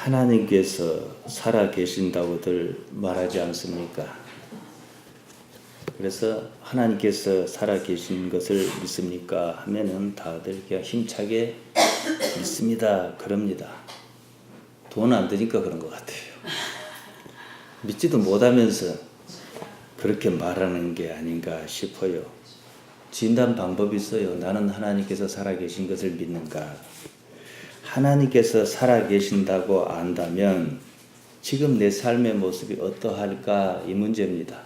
하나님께서 살아 계신다고들 말하지 않습니까? 그래서 하나님께서 살아 계신 것을 믿습니까? 하면은 다들 그냥 힘차게 믿습니다. 그럽니다. 돈 안 드니까 그런 것 같아요. 믿지도 못하면서 그렇게 말하는 게 아닌가 싶어요. 진단 방법이 있어요. 나는 하나님께서 살아 계신 것을 믿는가? 하나님께서 살아 계신다고 안다면 지금 내 삶의 모습이 어떠할까? 이 문제입니다.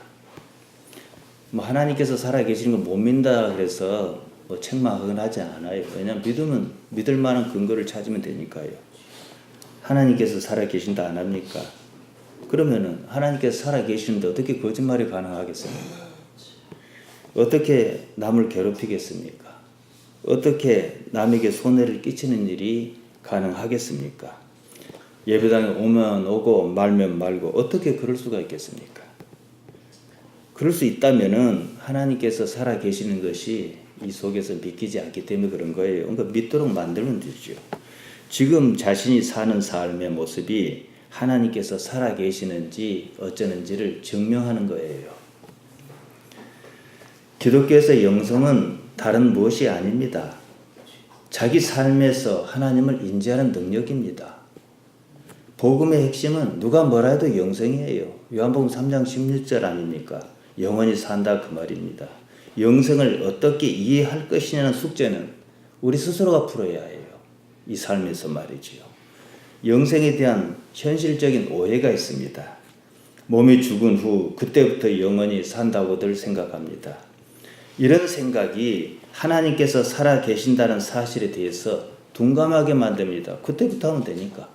하나님께서 살아 계시는 걸 못 믿는다 그래서 책망하거나 않아요. 왜냐하면 믿으면 믿을 만한 근거를 찾으면 되니까요. 하나님께서 살아 계신다 안 합니까? 그러면은 하나님께서 살아 계시는데 어떻게 거짓말이 가능하겠습니까? 어떻게 남을 괴롭히겠습니까? 어떻게 남에게 손해를 끼치는 일이 가능하겠습니까? 예배당에 오면 오고 말면 말고 어떻게 그럴 수가 있겠습니까? 그럴 수 있다면은 하나님께서 살아 계시는 것이 이 속에서 믿기지 않기 때문에 그런 거예요. 그러니까 믿도록 만들면 되죠. 지금 자신이 사는 삶의 모습이 하나님께서 살아 계시는지 어쩌는지를 증명하는 거예요. 기독교에서 영성은 다른 무엇이 아닙니다. 자기 삶에서 하나님을 인지하는 능력입니다. 복음의 핵심은 누가 뭐라 해도 영성이에요. 요한복음 3장 16절 아닙니까? 영원히 산다 그 말입니다. 영성을 어떻게 이해할 것이냐는 숙제는 우리 스스로가 풀어야 해요. 이 삶에서 말이지요. 영생에 대한 현실적인 오해가 있습니다. 몸이 죽은 후 그때부터 영원히 산다고들 생각합니다. 이런 생각이 하나님께서 살아 계신다는 사실에 대해서 둔감하게 만듭니다. 그때부터 하면 되니까.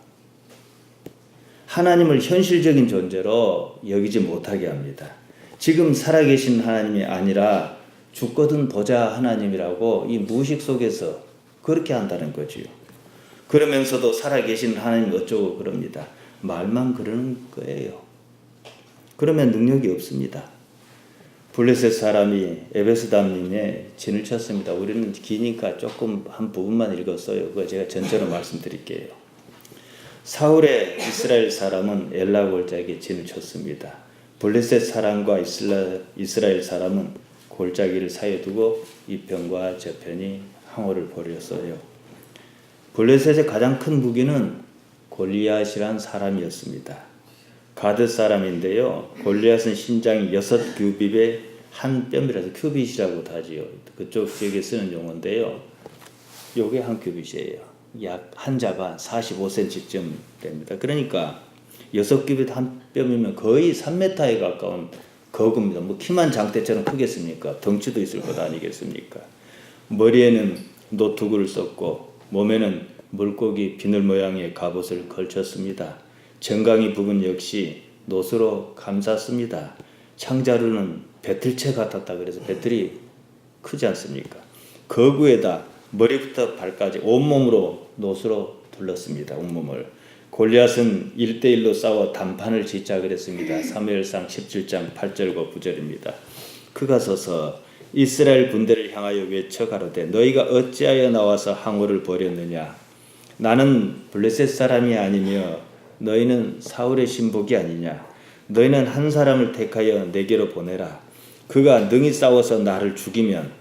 하나님을 현실적인 존재로 여기지 못하게 합니다. 지금 살아계신 하나님이 아니라 죽거든 보자 하나님이라고 이 무의식 속에서 그렇게 한다는 거지요. 그러면서도 살아계신 하나님 어쩌고 그럽니다. 말만 그러는 거예요. 그러면 능력이 없습니다. 블레셋 사람이 에베스담님의 진을 쳤습니다. 우리는 기니까 조금 한 부분만 읽었어요. 그거 제가 전체로 말씀드릴게요. 사울의 이스라엘 사람은 엘라 골짜기에 진을 쳤습니다. 블레셋 사람과 이스라엘 사람은 골짜기를 사이에 두고 이 편과 저 편이 항호를 벌였어요. 블레셋의 가장 큰 무기는 골리앗이란 사람이었습니다. 가드 사람인데요. 골리앗은 신장이 6규빗의 한 뼘이라서 큐빗이라고 하지요. 그쪽 지역에 쓰는 용어인데요. 요게 한 큐빗이에요. 약 한 자반 45cm쯤 됩니다. 그러니까 6규빗 한 뼘이면 거의 3m에 가까운 거구입니다. 키만 장대처럼 크겠습니까? 덩치도 있을 것 아니겠습니까? 머리에는 노투구를 썼고 몸에는 물고기 비늘 모양의 갑옷을 걸쳤습니다. 정강이 부분 역시 노스로 감쌌습니다. 창자루는 배틀채 같았다 그래서 배틀이 크지 않습니까? 거구에다 머리부터 발까지 온몸으로 노스로 둘렀습니다. 온몸을. 골리앗은 1대1로 싸워 단판을 짓자 그랬습니다. 사무엘상 17장 8절과 9절입니다. 그가 서서 이스라엘 군대를 향하여 외쳐 가로되 너희가 어찌하여 나와서 항호를 벌였느냐? 나는 블레셋 사람이 아니며 너희는 사울의 신복이 아니냐? 너희는 한 사람을 택하여 내게로 보내라. 그가 능히 싸워서 나를 죽이면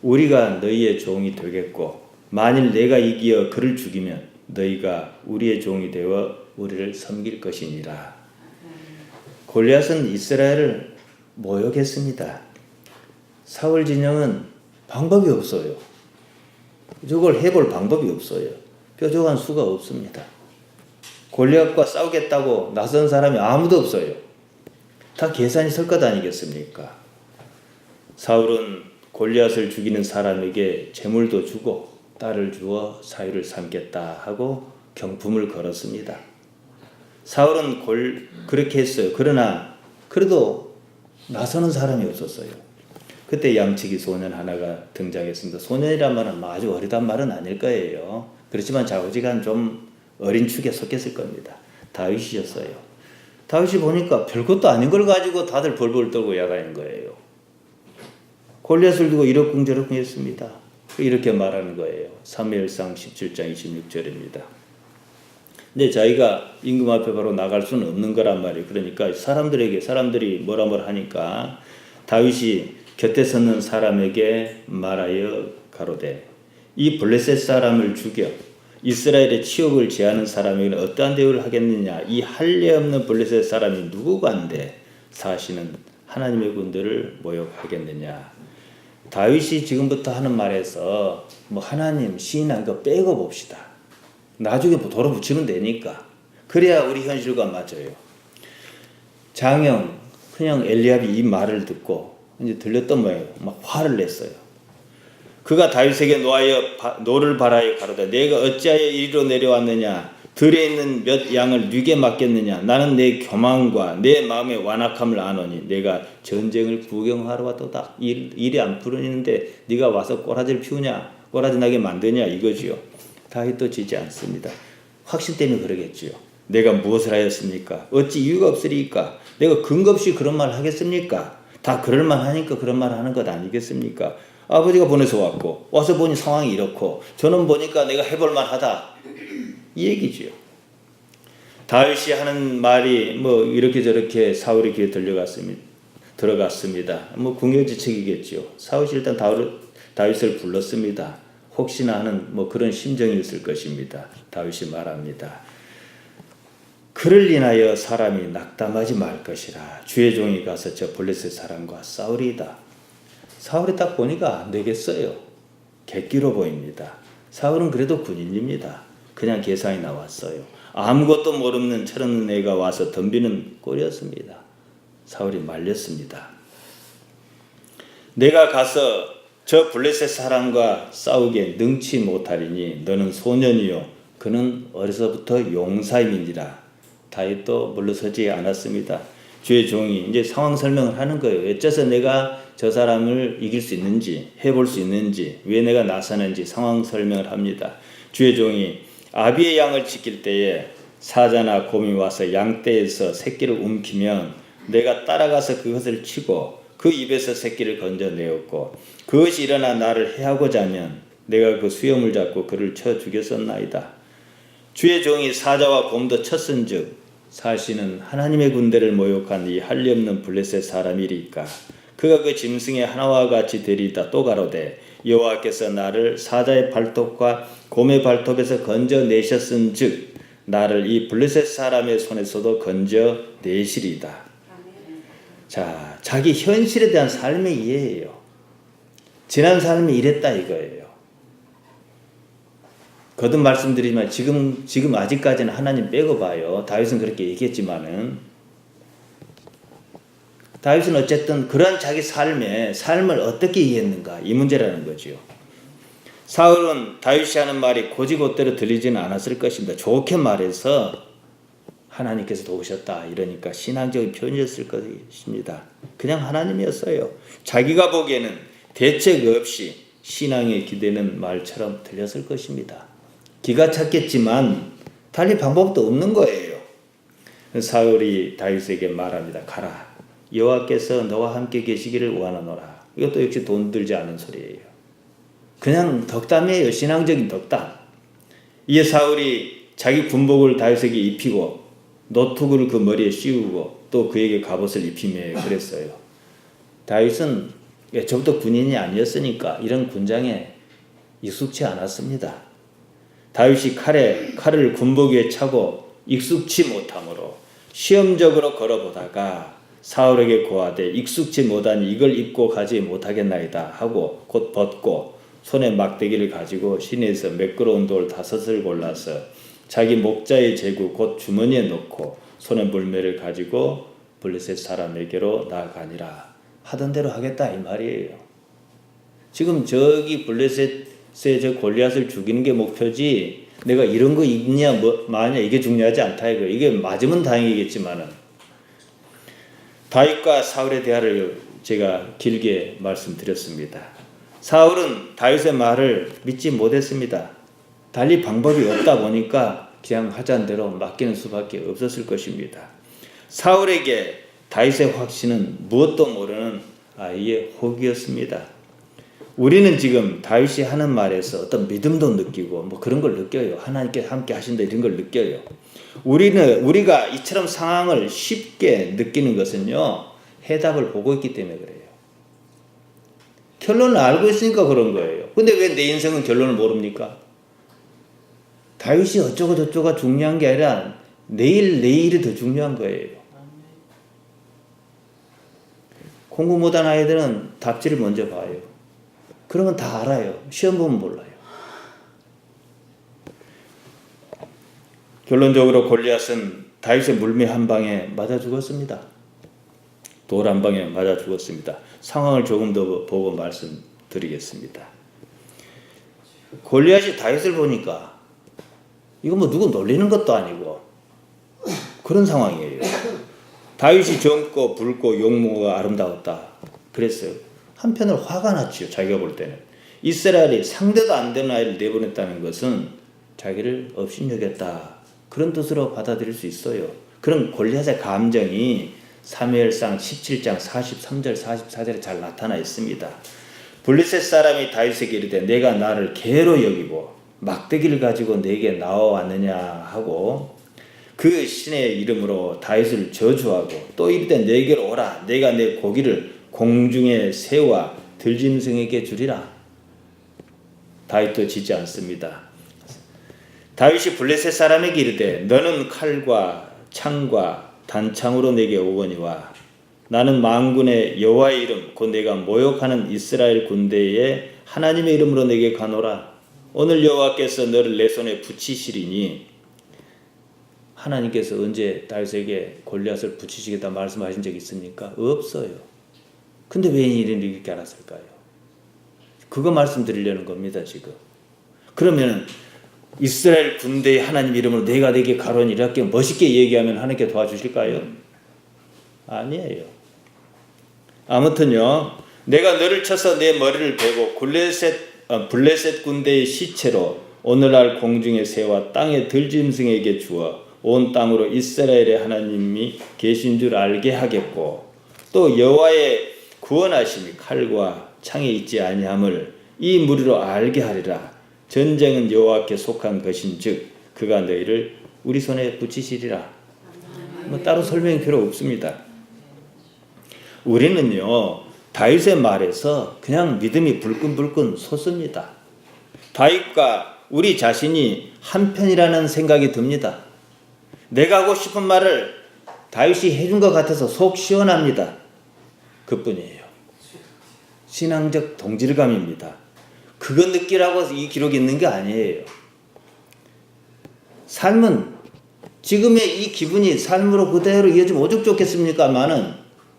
우리가 너희의 종이 되겠고 만일 내가 이기어 그를 죽이면 너희가 우리의 종이 되어 우리를 섬길 것이니라. 골리앗은 이스라엘을 모욕했습니다. 사울 진영은 방법이 없어요. 저걸 해볼 방법이 없어요. 뾰족한 수가 없습니다. 골리앗과 싸우겠다고 나선 사람이 아무도 없어요. 다 계산이 설 것 아니겠습니까? 사울은 골리앗을 죽이는 사람에게 재물도 주고 딸을 주어 사유를 삼겠다 하고 경품을 걸었습니다. 사울은 그렇게 했어요. 그러나 그래도 나서는 사람이 없었어요. 그때 양치기 소년 하나가 등장했습니다. 소년이란 말은 아주 어리단 말은 아닐 거예요. 그렇지만 좌우지간 좀 어린 축에 속했을 겁니다. 다윗이었어요. 다윗이 보니까 별것도 아닌 걸 가지고 다들 벌벌 떨고 야단인 거예요. 골리앗을 두고 이러쿵저러쿵 했습니다. 이렇게 말하는 거예요. 사무엘상 17장 26절입니다. 근데 자기가 임금 앞에 바로 나갈 수는 없는 거란 말이에요. 그러니까 사람들이 뭐라 하니까 다윗이 곁에 서는 사람에게 말하여 가로되 이 블레셋 사람을 죽여 이스라엘의 치욕을 제하는 사람에게는 어떠한 대우를 하겠느냐. 이 할례 없는 블레셋 사람이 누구간데 사시는 하나님의 군대를 모욕하겠느냐. 다윗이 지금부터 하는 말에서 뭐 하나님 신앙 거 빼고 봅시다. 나중에 뭐 돌아붙이면 되니까. 그래야 우리 현실과 맞아요. 장형 그냥 엘리압이 이 말을 듣고 이제 들렸던 모양이에요. 막 화를 냈어요. 그가 다윗에게 노를 바라여 가로되 내가 어찌하여 이리로 내려왔느냐. 들에 있는 몇 양을 네게 맡겼느냐. 나는 내 교만과 내 마음의 완악함을 아노니 내가 전쟁을 구경하러 왔도다. 일이 안 풀리는데 네가 와서 꼬라지를 피우냐. 꼬라지 나게 만드냐 이거지요. 다윗도 지지 않습니다. 확신 때문에 그러겠지요. 내가 무엇을 하였습니까? 어찌 이유가 없으리까? 내가 근거 없이 그런 말 하겠습니까? 다 그럴만 하니까 그런 말 하는 것 아니겠습니까? 아버지가 보내서 왔고 와서 보니 상황이 이렇고 저는 보니까 내가 해볼만 하다. 이 얘기지요. 다윗이 하는 말이 뭐 이렇게 저렇게 사울의 귀에 들어갔습니다. 뭐 궁여지책이겠지요. 사울이 일단 다윗을 불렀습니다. 혹시나 하는 뭐 그런 심정이 있을 것입니다. 다윗이 말합니다. 그를 인하여 사람이 낙담하지 말 것이라. 주의 종이 가서 저 블레셋 사람과 싸우리이다. 사울이 딱 보니까 안 되겠어요. 객기로 보입니다. 사울은 그래도 군인입니다. 그냥 계산이 나왔어요. 아무것도 모르는 철없는 애가 와서 덤비는 꼴이었습니다. 사울이 말렸습니다. 내가 가서 저 블레셋 사람과 싸우기에 능치 못하리니 너는 소년이요 그는 어려서부터 용사임이니라. 다윗도 물러서지 않았습니다. 주의 종이 이제 상황 설명을 하는 거예요. 어째서 내가 저 사람을 이길 수 있는지 해볼 수 있는지 왜 내가 나서는지 상황 설명을 합니다. 주의 종이 아비의 양을 지킬 때에 사자나 곰이 와서 양떼에서 새끼를 움키면 내가 따라가서 그것을 치고 그 입에서 새끼를 건져내었고 그것이 일어나 나를 해하고자 하면 내가 그 수염을 잡고 그를 쳐 죽였었나이다. 주의 종이 사자와 곰도 쳤은즉 사시는 하나님의 군대를 모욕한 이 할례 없는 블레셋 사람이리까. 그가 그 짐승의 하나와 같이 되리이다. 또 가로되 여호와께서 나를 사자의 발톱과 곰의 발톱에서 건져내셨은즉 나를 이 블레셋 사람의 손에서도 건져내시리이다. 자, 자기 현실에 대한 삶의 이해예요. 지난 삶이 이랬다 이거예요. 거듭 말씀드리지만 지금 아직까지는 하나님 빼고 봐요. 다윗은 그렇게 얘기했지만은 다윗은 어쨌든 그런 자기 삶을 어떻게 이해했는가 이 문제라는 거죠. 사울은 다윗이 하는 말이 고지고대로 들리지는 않았을 것입니다. 좋게 말해서 하나님께서 도우셨다 이러니까 신앙적인 표현이었을 것입니다. 그냥 하나님이었어요. 자기가 보기에는 대책 없이 신앙에 기대는 말처럼 들렸을 것입니다. 기가 찼겠지만 달리 방법도 없는 거예요. 사울이 다윗에게 말합니다. 가라. 여호와께서 너와 함께 계시기를 원하노라. 이것도 역시 돈 들지 않은 소리예요. 그냥 덕담이에요. 신앙적인 덕담. 이에 사울이 자기 군복을 다윗에게 입히고 노투구를 그 머리에 씌우고 또 그에게 갑옷을 입히며 그랬어요. 다윗은 저부터 군인이 아니었으니까 이런 군장에 익숙치 않았습니다. 다윗이 칼을 군복 위에 차고 익숙치 못함으로 시험적으로 걸어보다가 사울에게 고하되 익숙치 못하니 이걸 입고 가지 못하겠나이다 하고 곧 벗고 손에 막대기를 가지고 시내에서 매끄러운 돌 5을 골라서 자기 목자의 제구 곧 주머니에 넣고 손에 물매를 가지고 블레셋 사람에게로 나아가니라. 하던 대로 하겠다 이 말이에요. 지금 저기 블레셋의 저 골리앗을 죽이는 게 목표지 내가 이런 거 있냐 마냐 이게 중요하지 않다 이거. 이게 맞으면 다행이겠지만은 다윗과 사울의 대화를 제가 길게 말씀드렸습니다. 사울은 다윗의 말을 믿지 못했습니다. 달리 방법이 없다 보니까 그냥 하자는 대로 맡기는 수밖에 없었을 것입니다. 사울에게 다윗의 확신은 무엇도 모르는 아이의 혹이었습니다. 우리는 지금 다윗이 하는 말에서 어떤 믿음도 느끼고 뭐 그런 걸 느껴요. 하나님께 함께 하신다 이런 걸 느껴요. 우리가 이처럼 상황을 쉽게 느끼는 것은요, 해답을 보고 있기 때문에 그래요. 결론을 알고 있으니까 그런 거예요. 근데 왜 내 인생은 결론을 모릅니까? 다윗이 어쩌고 저쩌고가 중요한 게 아니라 내일이 더 중요한 거예요. 공부 못한 아이들은 답지를 먼저 봐요. 그러면 다 알아요. 시험 보면 몰라요. 결론적으로 골리앗은 다윗의 물매 한 방에 맞아 죽었습니다. 돌 한 방에 맞아 죽었습니다. 상황을 조금 더 보고 말씀드리겠습니다. 골리앗이 다윗을 보니까 이거 뭐 누구 놀리는 것도 아니고 그런 상황이에요. 다윗이 젊고 붉고 용모가 아름다웠다 그랬어요. 한편으로 화가 났지요. 자기가 볼 때는 이스라엘이 상대도 안 되는 아이를 내보냈다는 것은 자기를 업신여겼다 그런 뜻으로 받아들일 수 있어요. 그런 골리앗의 감정이 사무엘상 17장 43절 44절에 잘 나타나 있습니다. 블레셋 사람이 다윗에게 이르되 내가 나를 개로 여기고 막대기를 가지고 내게 나와왔느냐 하고 그 신의 이름으로 다윗을 저주하고 또 이르되 내게로 오라 내가 내 고기를 공중의 새와 들짐승에게 주리라. 다윗도 지지 않습니다. 다윗이 블레셋 사람에게 이르되 너는 칼과 창과 단창으로 내게 오거니와 나는 만군의 여호와의 이름 곧 내가 모욕하는 이스라엘 군대의 하나님의 이름으로 내게 가노라. 오늘 여호와께서 너를 내 손에 붙이시리니. 하나님께서 언제 다윗에게 골리앗을 붙이시겠다 말씀하신 적 있습니까? 없어요. 근데 왜 이런 일이 이렇게 알았을까요? 그거 말씀드리려는 겁니다 지금. 그러면 이스라엘 군대의 하나님 이름으로 내가 내게 가로니 이렇게 멋있게 얘기하면 하나님께 도와주실까요? 아니에요. 아무튼요, 내가 너를 쳐서 내 머리를 베고 블레셋 군대의 시체로 오늘날 공중의 새와 땅의 들짐승에게 주어 온 땅으로 이스라엘의 하나님이 계신 줄 알게 하겠고 또 여호와의 구원하심이 칼과 창에 있지 아니함을 이 무리로 알게 하리라. 전쟁은 여호와께 속한 것인즉 그가 너희를 우리 손에 붙이시리라. 뭐 따로 설명이 필요 없습니다. 우리는요 다윗의 말에서 그냥 믿음이 불끈불끈 솟습니다. 다윗과 우리 자신이 한편이라는 생각이 듭니다. 내가 하고 싶은 말을 다윗이 해준 것 같아서 속 시원합니다. 그뿐이에요. 신앙적 동질감입니다. 그거 느끼라고 이 기록이 있는 게 아니에요. 삶은 지금의 이 기분이 삶으로 그대로 이어지면 오죽 좋겠습니까마는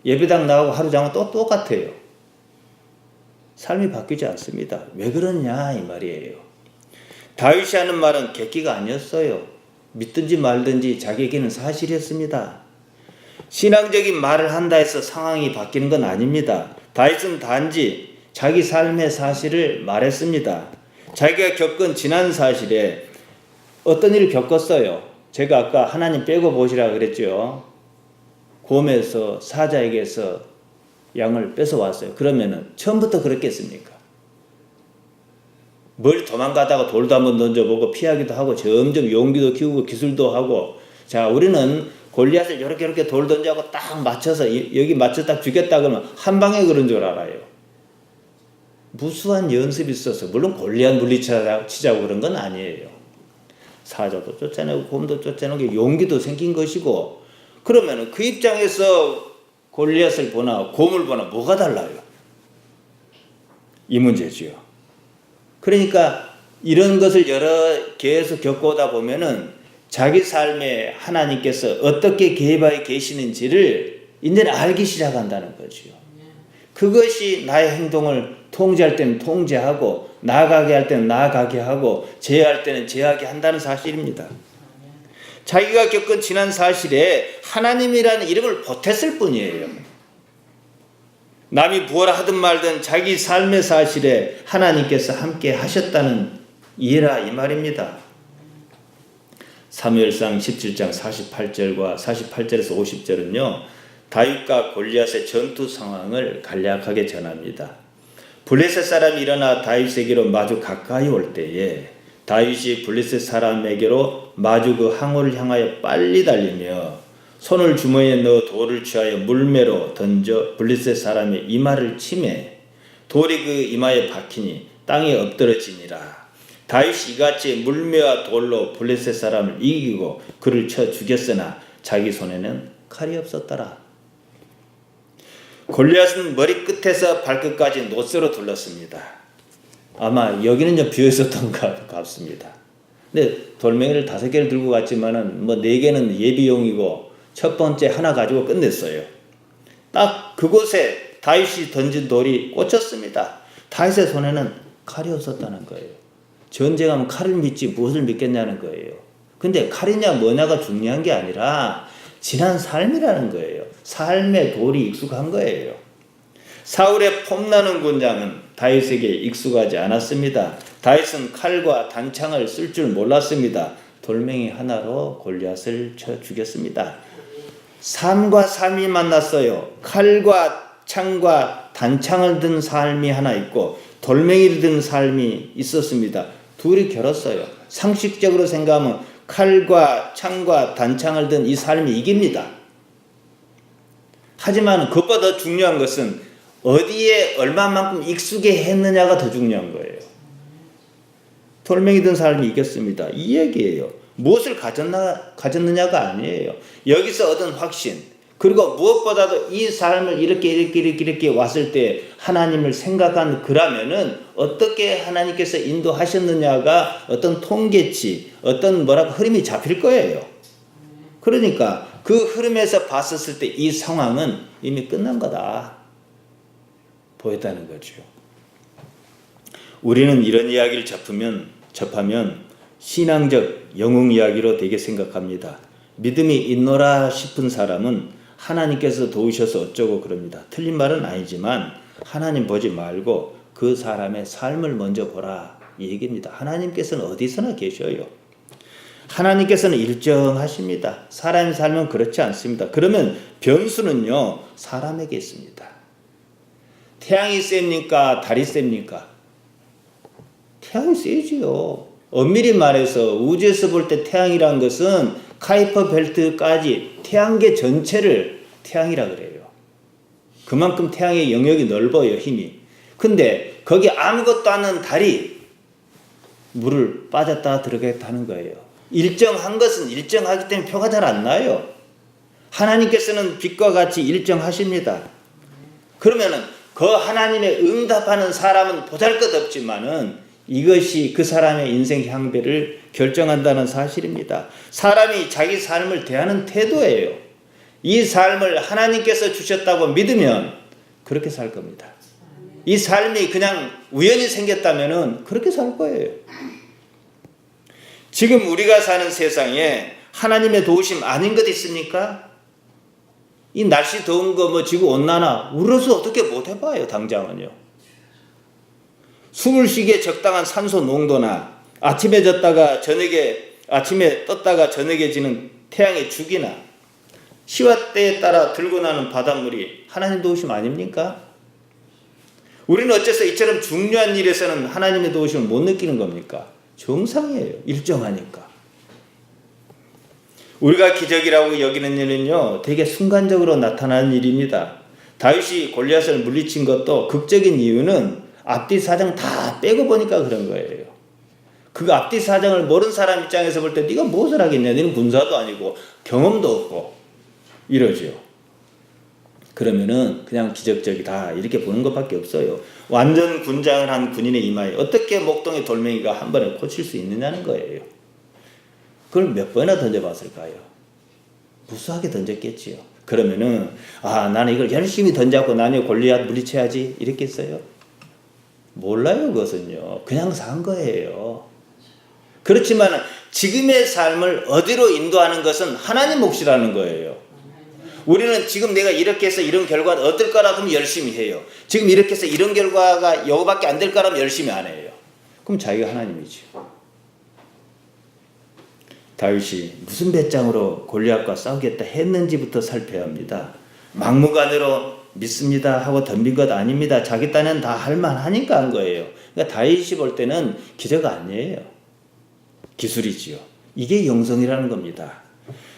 예배당 나가고 하루 자면 또 똑같아요. 삶이 바뀌지 않습니다. 왜 그러냐 이 말이에요. 다윗이 하는 말은 객기가 아니었어요. 믿든지 말든지 자기에게는 사실이었습니다. 신앙적인 말을 한다 해서 상황이 바뀌는 건 아닙니다. 다윗은 단지 자기 삶의 사실을 말했습니다. 자기가 겪은 지난 사실에 어떤 일을 겪었어요. 제가 아까 하나님 빼고 보시라 그랬죠. 곰에서 사자에게서 양을 뺏어왔어요. 그러면은 처음부터 그랬겠습니까? 멀리 도망가다가 돌도 한번 던져보고 피하기도 하고 점점 용기도 키우고 기술도 하고 자 우리는 골리앗을 이렇게 돌 던져고 딱 맞춰서 여기 맞춰 딱 죽였다 그러면 한 방에 그런 줄 알아요. 무수한 연습이 있어서 물론 골리앗 물리치자고 그런 건 아니에요. 사자도 쫓아내고 곰도 쫓아내고 용기도 생긴 것이고 그러면 그 입장에서 골리앗을 보나 곰을 보나 뭐가 달라요? 이 문제지요. 그러니까 이런 것을 계속 겪어오다 보면은 자기 삶에 하나님께서 어떻게 개입하여 계시는지를 이제는 알기 시작한다는 거지요. 그것이 나의 행동을 통제할 때는 통제하고 나아가게 할 때는 나아가게 하고 제어할 때는 제어하게 한다는 사실입니다. 자기가 겪은 지난 사실에 하나님이라는 이름을 보탰을 뿐이에요. 남이 무엇을 하든 말든 자기 삶의 사실에 하나님께서 함께 하셨다는 이해라 이 말입니다. 사무엘상 17장 48절과 48절에서 50절은요. 다윗과 골리앗의 전투 상황을 간략하게 전합니다. 블레셋 사람이 일어나 다윗에게로 마주 가까이 올 때에 다윗이 블레셋 사람에게로 마주 그 항우를 향하여 빨리 달리며 손을 주머니에 넣어 돌을 취하여 물매로 던져 블레셋 사람의 이마를 치매 돌이 그 이마에 박히니 땅에 엎드러지니라. 다윗이 이같이 물매와 돌로 블레셋 사람을 이기고 그를 쳐 죽였으나 자기 손에는 칼이 없었더라. 골리앗은 머리 끝에서 발끝까지 노쇠로 둘렀습니다. 아마 여기는 좀 비어 있었던 것 같습니다. 근데 돌멩이를 5개를 들고 갔지만은 뭐 4개는 예비용이고 첫 번째 하나 가지고 끝냈어요. 딱 그곳에 다윗이 던진 돌이 꽂혔습니다. 다윗의 손에는 칼이 없었다는 거예요. 전쟁하면 칼을 믿지 무엇을 믿겠냐는 거예요. 근데 칼이냐 뭐냐가 중요한 게 아니라 지난 삶이라는 거예요. 삶의 돌이 익숙한 거예요. 사울의 폼나는 군장은 다윗에게 익숙하지 않았습니다. 다윗은 칼과 단창을 쓸 줄 몰랐습니다. 돌멩이 하나로 골리앗을 쳐 죽였습니다. 삶과 삶이 만났어요. 칼과 창과 단창을 든 삶이 하나 있고 돌멩이를 든 삶이 있었습니다. 둘이 결었어요. 상식적으로 생각하면 칼과 창과 단창을 든 이 삶이 이깁니다. 하지만 그것보다 더 중요한 것은 어디에 얼마만큼 익숙해 했느냐가 더 중요한 거예요. 돌멩이 든 삶이 이겼습니다. 이 얘기예요. 무엇을 가졌느냐가 아니에요. 여기서 얻은 확신, 그리고 무엇보다도 이 삶을 이렇게 왔을 때 하나님을 생각한 그라면은 어떻게 하나님께서 인도하셨느냐가 어떤 통계치, 어떤 흐름이 잡힐 거예요. 그러니까 그 흐름에서 봤었을 때 이 상황은 이미 끝난 거다 보였다는 거죠. 우리는 이런 이야기를 접하면 신앙적 영웅 이야기로 되게 생각합니다. 믿음이 있노라 싶은 사람은 하나님께서 도우셔서 어쩌고 그럽니다. 틀린 말은 아니지만 하나님 보지 말고 그 사람의 삶을 먼저 보라 이 얘기입니다. 하나님께서는 어디서나 계셔요. 하나님께서는 일정하십니다. 사람의 삶은 그렇지 않습니다. 그러면 변수는요 사람에게 있습니다. 태양이 셉니까? 달이 셉니까? 태양이 세지요. 엄밀히 말해서 우주에서 볼 때 태양이란 것은 카이퍼 벨트까지 태양계 전체를 태양이라 그래요. 그만큼 태양의 영역이 넓어요, 힘이. 근데 거기 아무것도 않은 달이 물을 빠졌다 들어갔다 하는 거예요. 일정한 것은 일정하기 때문에 표가 잘 안 나요. 하나님께서는 빛과 같이 일정하십니다. 그러면은 그 하나님의 응답하는 사람은 보잘것없지만은 이것이 그 사람의 인생 향배를 결정한다는 사실입니다. 사람이 자기 삶을 대하는 태도예요. 이 삶을 하나님께서 주셨다고 믿으면 그렇게 살 겁니다. 이 삶이 그냥 우연히 생겼다면은 그렇게 살 거예요. 지금 우리가 사는 세상에 하나님의 도우심 아닌 것 있습니까? 이 날씨 더운 거 지구 온난화 울어서 어떻게 못 해봐요 당장은요. 숨을 쉬기에 적당한 산소 농도나 아침에 떴다가 저녁에 지는 태양의 주기나 시와 때에 따라 들고 나는 바닷물이 하나님 도우심 아닙니까? 우리는 어째서 이처럼 중요한 일에서는 하나님의 도우심을 못 느끼는 겁니까? 정상이에요. 일정하니까. 우리가 기적이라고 여기는 일은요 되게 순간적으로 나타나는 일입니다. 다윗이 골리앗을 물리친 것도 극적인 이유는 앞뒤 사정 다 빼고 보니까 그런 거예요. 그 앞뒤 사정을 모르는 사람 입장에서 볼 때 네가 무엇을 하겠냐, 너는 군사도 아니고 경험도 없고 이러죠. 그러면은 그냥 기적적이다 이렇게 보는 것밖에 없어요. 완전 군장을 한 군인의 이마에 어떻게 목동의 돌멩이가 한 번에 꽂힐 수 있느냐는 거예요. 그걸 몇 번이나 던져봤을까요? 무수하게 던졌겠지요. 그러면은 나는 이걸 열심히 던져갖고 나는 골리앗 물리쳐야지 이랬겠어요? 몰라요. 그것은요 그냥 산 거예요. 그렇지만 지금의 삶을 어디로 인도하는 것은 하나님 몫이라는 거예요. 우리는 지금 내가 이렇게 해서 이런 결과를 얻을 거라 그러면 열심히 해요. 지금 이렇게 해서 이런 결과가 요거밖에 안 될 거라면 열심히 안 해요. 그럼 자기가 하나님이죠. 다윗이 무슨 배짱으로 골리앗과 싸우겠다 했는지부터 살펴야 합니다. 막무가내로 믿습니다 하고 덤빈 것 아닙니다. 자기 딴에는 다 할만하니까 한 거예요. 그러니까 다윗이 볼 때는 기적 아니에요. 기술이지요. 이게 영성이라는 겁니다.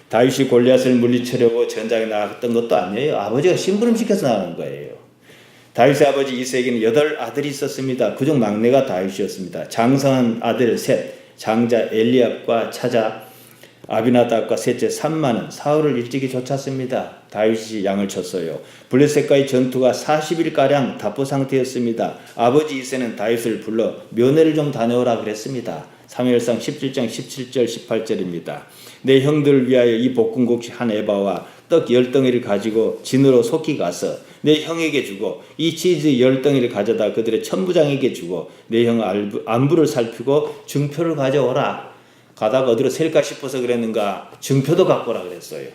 다윗이 골리앗을 물리치려고 전장에 나갔던 것도 아니에요. 아버지가 심부름시켜서 나가는 거예요. 다윗의 아버지 이새에게는 8 아들이 있었습니다. 그중 막내가 다윗이었습니다. 장성한 아들 셋, 장자 엘리압과 차자 아비나답과 셋째 삼마는 사울을 일찍이 쫓았습니다. 다윗이 양을 쳤어요. 블레셋과의 전투가 40일가량 답보 상태였습니다. 아버지 이새는 다윗을 불러 면회를 좀 다녀오라 그랬습니다. 사무엘상 17장 17절 18절입니다. 내 형들을 위하여 이 볶음국식 한 에바와 떡 10덩이를 가지고 진으로 속히 가서 내 형에게 주고 이 치즈 10덩이를 가져다 그들의 천부장에게 주고 내 형 안부를 살피고 증표를 가져오라. 가다가 어디로 셀까 싶어서 그랬는가 증표도 갖고 오라 그랬어요.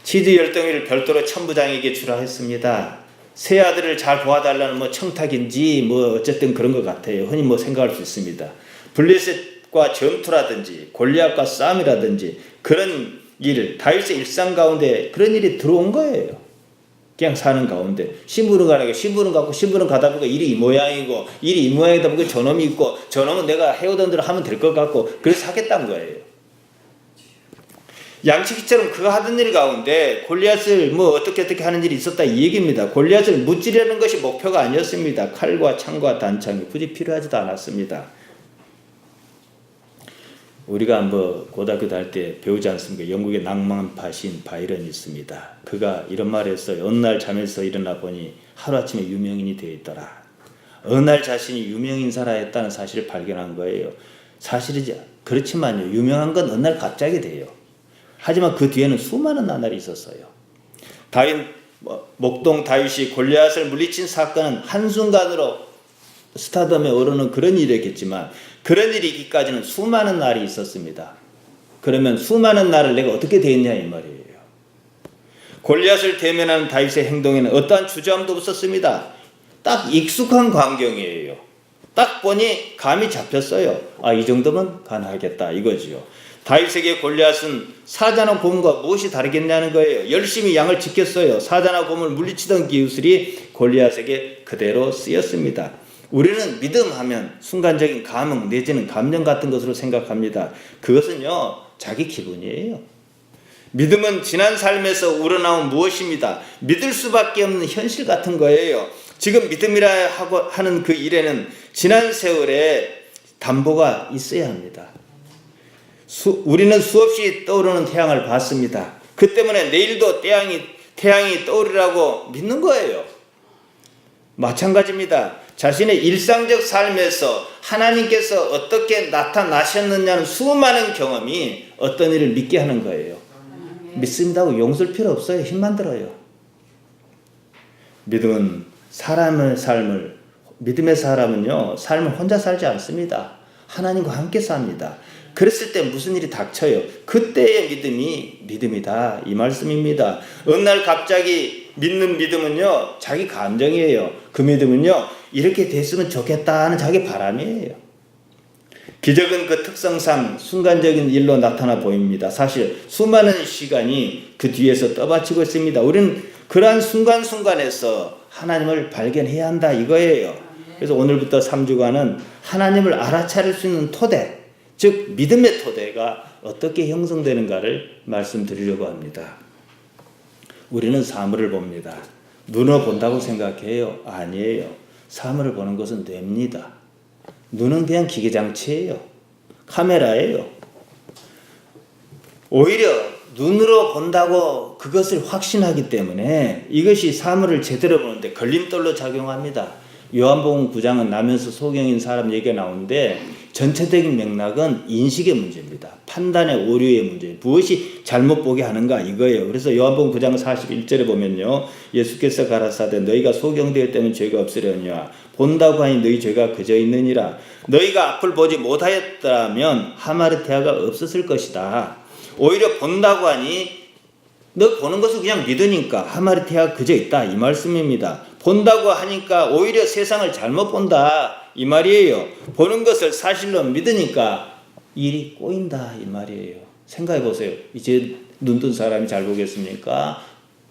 치즈 10덩이를 별도로 천부장에게 주라 했습니다. 세 아들을 잘 보아달라는 뭐 청탁인지 어쨌든 그런 것 같아요. 흔히 생각할 수 있습니다. 블레셋과 전투라든지 골리앗과 싸움이라든지 그런 일, 다윗의 일상 가운데 그런 일이 들어온 거예요. 그냥 사는 가운데 신부름 가니까 신부름 갖고 신부름 가다 보니까 일이 이 모양이고 일이 이 모양이다 보니까 저놈이 있고 저놈은 내가 해오던 대로 하면 될 것 같고 그래서 하겠다는 거예요. 양치기처럼 그가 하던 일 가운데 골리앗을 어떻게 하는 일이 있었다 이 얘기입니다. 골리앗을 무찌르는 것이 목표가 아니었습니다. 칼과 창과 단창이 굳이 필요하지도 않았습니다. 우리가 고등학교 다닐 때 배우지 않습니까? 영국의 낭만파 시인 바이런이 있습니다. 그가 이런 말을 했어요. 어느 날 잠에서 일어나 보니 하루아침에 유명인이 되어 있더라. 어느 날 자신이 유명인사라했다는 사실을 발견한 거예요. 사실이죠. 그렇지만요. 유명한 건 어느 날 갑자기 돼요. 하지만 그 뒤에는 수많은 나날이 있었어요. 목동 다윗이 골리앗을 물리친 사건은 한순간으로 스타덤에 오르는 그런 일이었겠지만 그런 일이 있기까지는 수많은 날이 있었습니다. 그러면 수많은 날을 내가 어떻게 대했냐 이 말이에요. 골리앗을 대면하는 다윗의 행동에는 어떠한 주저함도 없었습니다. 딱 익숙한 광경이에요. 딱 보니 감이 잡혔어요. 이 정도면 가능하겠다 이거지요. 다윗에게 골리앗은 사자나 곰과 무엇이 다르겠냐는 거예요. 열심히 양을 지켰어요. 사자나 곰을 물리치던 기술이 골리앗에게 그대로 쓰였습니다. 우리는 믿음하면 순간적인 감흥 내지는 감정 같은 것으로 생각합니다. 그것은요 자기 기분이에요. 믿음은 지난 삶에서 우러나온 무엇입니다. 믿을 수밖에 없는 현실 같은 거예요. 지금 믿음이라 하는 그 일에는 지난 세월에 담보가 있어야 합니다. 우리는 수없이 떠오르는 태양을 봤습니다. 그 때문에 내일도 태양이 떠오르라고 믿는 거예요. 마찬가지입니다. 자신의 일상적 삶에서 하나님께서 어떻게 나타나셨느냐는 수많은 경험이 어떤 일을 믿게 하는 거예요. 믿습니다고 용서할 필요 없어요. 힘만 들어요. 믿음은 믿음의 사람은요, 삶을 혼자 살지 않습니다. 하나님과 함께 삽니다. 그랬을 때 무슨 일이 닥쳐요? 그때의 믿음이 믿음이다 이 말씀입니다. 어느 날 갑자기 믿는 믿음은요 자기 감정이에요. 그 믿음은요 이렇게 됐으면 좋겠다 하는 자기 바람이에요. 기적은 그 특성상 순간적인 일로 나타나 보입니다. 사실 수많은 시간이 그 뒤에서 떠받치고 있습니다. 우리는 그러한 순간순간에서 하나님을 발견해야 한다 이거예요. 그래서 오늘부터 3주간은 하나님을 알아차릴 수 있는 토대, 즉 믿음의 토대가 어떻게 형성되는가를 말씀드리려고 합니다. 우리는 사물을 봅니다. 눈으로 본다고 생각해요? 아니에요. 사물을 보는 것은 뇌입니다. 눈은 그냥 기계장치예요. 카메라예요. 오히려 눈으로 본다고 그것을 확신하기 때문에 이것이 사물을 제대로 보는데 걸림돌로 작용합니다. 요한복음 9장은 나면서 소경인 사람 얘기가 나오는데 전체적인 맥락은 인식의 문제입니다. 판단의 오류의 문제. 무엇이 잘못 보게 하는가 이거예요. 그래서 요한복음 9장 41절에 보면요. 예수께서 가라사대 너희가 소경되었을 때는 죄가 없으려니와 본다고 하니 너희 죄가 그저 있느니라. 너희가 앞을 보지 못하였다면 하마르테아가 없었을 것이다. 오히려 본다고 하니 너 보는 것을 그냥 믿으니까 하마르테아가 그저 있다 이 말씀입니다. 본다고 하니까 오히려 세상을 잘못 본다 이 말이에요. 보는 것을 사실로 믿으니까 일이 꼬인다 이 말이에요. 생각해 보세요. 이제 눈 뜬 사람이 잘 보겠습니까?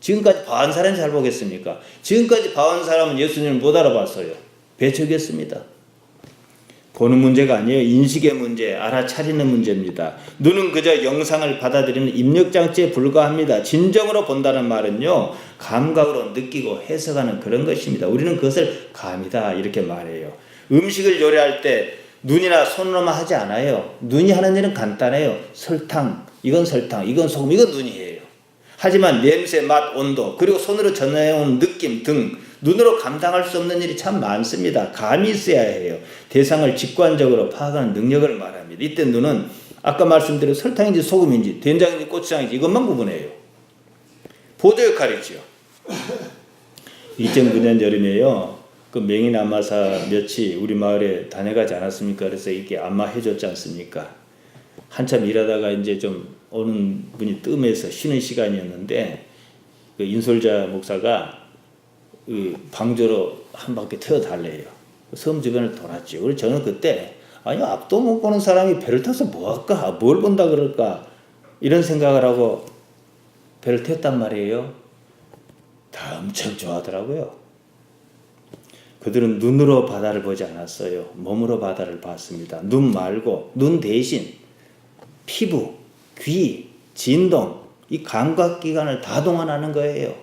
지금까지 봐온 사람이 잘 보겠습니까? 지금까지 봐온 사람은 예수님을 못 알아봤어요. 배척했습니다. 보는 문제가 아니에요. 인식의 문제, 알아차리는 문제입니다. 눈은 그저 영상을 받아들이는 입력장치에 불과합니다. 진정으로 본다는 말은요, 감각으로 느끼고 해석하는 그런 것입니다. 우리는 그것을 감이다 이렇게 말해요. 음식을 요리할 때 눈이나 손으로만 하지 않아요. 눈이 하는 일은 간단해요. 설탕, 이건 설탕, 이건 소금, 이건 눈이 해요. 하지만 냄새, 맛, 온도, 그리고 손으로 전해온 느낌 등 눈으로 감당할 수 없는 일이 참 많습니다. 감이 있어야 해요. 대상을 직관적으로 파악하는 능력을 말합니다. 이때 눈은 아까 말씀드린 설탕인지 소금인지 된장인지 고추장인지 이것만 구분해요. 보조 역할이죠. 2009년 여름에요. 그 맹인 안마사 몇이 우리 마을에 다녀가지 않았습니까? 그래서 이렇게 안마해줬지 않습니까? 한참 일하다가 이제 좀 오는 분이 뜸해서 쉬는 시간이었는데 그 인솔자 목사가 그 방조로 한 바퀴 태워달래요. 섬 주변을 돌았죠. 그래서 저는 그때 아니 앞도 못 보는 사람이 배를 타서 뭐 할까? 뭘 본다 그럴까? 이런 생각을 하고 배를 탔단 말이에요. 다 엄청 좋아하더라고요. 그들은 눈으로 바다를 보지 않았어요. 몸으로 바다를 봤습니다. 눈 말고 눈 대신 피부, 귀, 진동, 이 감각기관을 다 동원하는 거예요.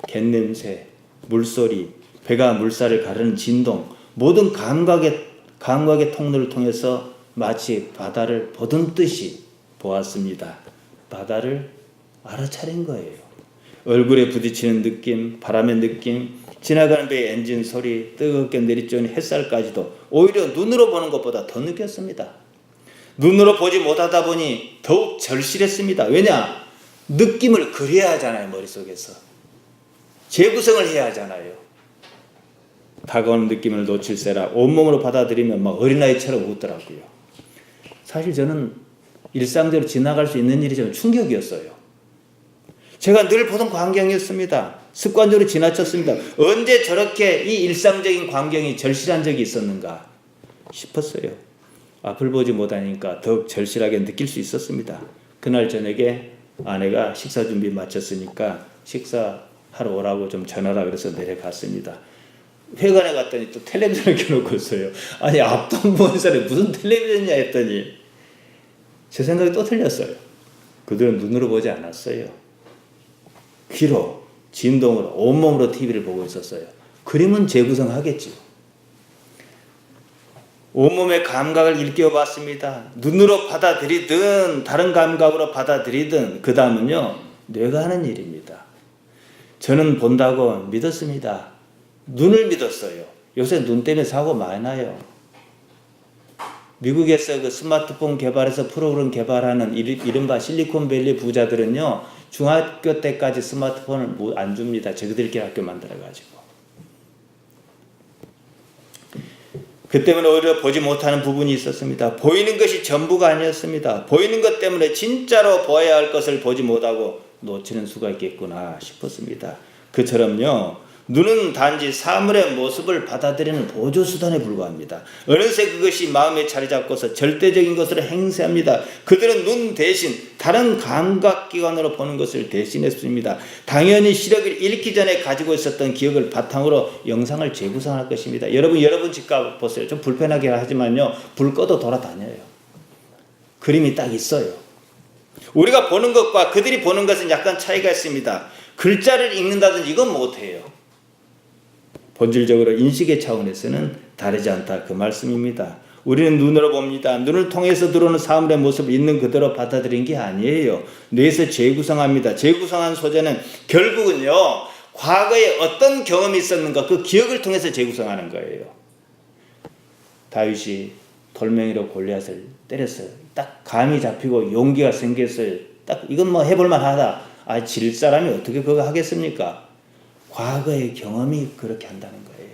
갯냄새, 물소리, 배가 물살을 가르는 진동, 모든 감각의 통로를 통해서 마치 바다를 보던 듯이 보았습니다. 바다를 알아차린 거예요. 얼굴에 부딪히는 느낌, 바람의 느낌, 지나가는 배의 엔진 소리, 뜨겁게 내리쬐는 햇살까지도 오히려 눈으로 보는 것보다 더 느꼈습니다. 눈으로 보지 못하다 보니 더욱 절실했습니다. 왜냐? 느낌을 그려야 하잖아요. 머릿속에서. 재구성을 해야 하잖아요. 다가오는 느낌을 놓칠세라 온몸으로 받아들이면 막 어린아이처럼 웃더라고요. 사실 저는 일상대로 지나갈 수 있는 일이 좀 충격이었어요. 제가 늘 보던 광경이었습니다. 습관적으로 지나쳤습니다. 언제 저렇게 이 일상적인 광경이 절실한 적이 있었는가 싶었어요. 앞을 보지 못하니까 더욱 절실하게 느낄 수 있었습니다. 그날 저녁에 아내가 식사 준비 마쳤으니까 식사하러 오라고 좀 전화라 그래서 내려갔습니다. 회관에 갔더니 또 텔레비전을 켜놓고 있어요. 아니 앞도 안 보는 사람이 무슨 텔레비전이냐 했더니 제 생각이 또 틀렸어요. 그들은 눈으로 보지 않았어요. 귀로, 진동으로, 온몸으로 TV를 보고 있었어요. 그림은 재구성하겠지요. 온몸의 감각을 일깨워봤습니다. 눈으로 받아들이든 다른 감각으로 받아들이든 그 다음은요 뇌가 하는 일입니다. 저는 본다고 믿었습니다. 눈을 믿었어요. 요새 눈 때문에 사고 많이 나요. 미국에서 그 스마트폰 개발해서 프로그램 개발하는 이른바 실리콘밸리 부자들은요 중학교 때까지 스마트폰을 안 줍니다. 저희들끼리 학교 만들어가지고. 그 때문에 오히려 보지 못하는 부분이 있었습니다. 보이는 것이 전부가 아니었습니다. 보이는 것 때문에 진짜로 보아야 할 것을 보지 못하고 놓치는 수가 있겠구나 싶었습니다. 그처럼요. 눈은 단지 사물의 모습을 받아들이는 보조수단에 불과합니다. 어느새 그것이 마음에 자리 잡고서 절대적인 것으로 행세합니다. 그들은 눈 대신 다른 감각기관으로 보는 것을 대신했습니다. 당연히 시력을 잃기 전에 가지고 있었던 기억을 바탕으로 영상을 재구성할 것입니다. 여러분 집 가보세요. 좀 불편하게 하지만요. 불 꺼도 돌아다녀요. 그림이 딱 있어요. 우리가 보는 것과 그들이 보는 것은 약간 차이가 있습니다. 글자를 읽는다든지 이건 못해요. 본질적으로 인식의 차원에서는 다르지 않다 그 말씀입니다. 우리는 눈으로 봅니다. 눈을 통해서 들어오는 사물의 모습을 있는 그대로 받아들인 게 아니에요. 뇌에서 재구성합니다. 재구성한 소재는 결국은요. 과거에 어떤 경험이 있었는가 그 기억을 통해서 재구성하는 거예요. 다윗이 돌멩이로 골리앗을 때렸어요. 딱 감이 잡히고 용기가 생겼어요. 딱 이건 뭐 해볼만 하다. 질 사람이 어떻게 그거 하겠습니까? 과거의 경험이 그렇게 한다는 거예요.